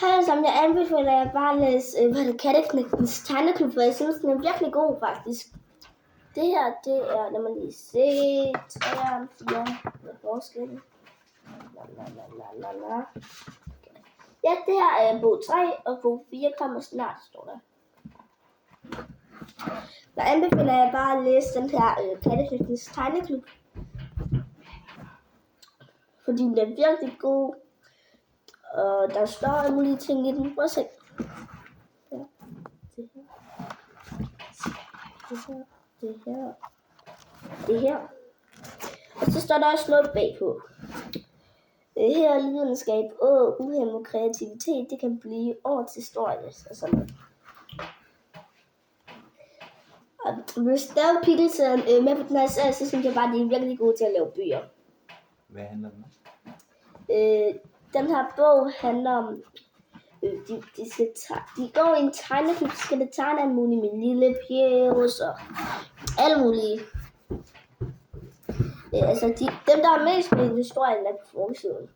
Hej sammen, jeg anbefaler jer bare at læse Katteknægtens Tegneklub, for jeg synes, den er virkelig god faktisk. Det her, det er, lad mig lige se, 3 og 4, med forskel. Ja, det her er bog 3, og bog 4 kommer snart, står der. Jeg anbefaler jer bare at læse den her Katteknægtens Tegneklub, fordi den er virkelig god. Og der står alle mulige ting i den. Prøv at se. Ja, det her. Og så står der også noget bagpå. Her er lidenskab og uhæmmet kreativitet. Det kan blive årets historie. Og sådan noget. Og hvis der er Peterson med på den her serie, så synes jeg bare, at de er virkelig gode til at lave bøger. Hvad handler den om? Den her bog handler om, de går i en tegneklub, så skal det tegne alt muligt med lille pjæs og alt muligt. Altså, dem der er mest med historien er på forsiden.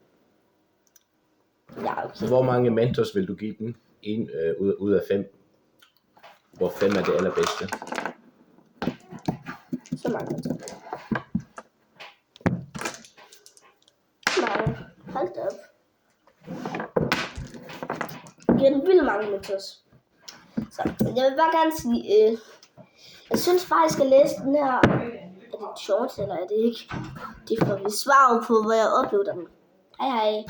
Ja, okay. Hvor mange mentors vil du give den? 1 ud af 5. Hvor 5 er det allerbedste? Så mange mentors. Mange. Hold da op. Jeg giver den vildt mange mentors. Så jeg vil bare gerne sige, jeg synes faktisk, at læse den her. Er det short, eller er det ikke? Det får vi svar på, hvor jeg uploader den. Hej hej.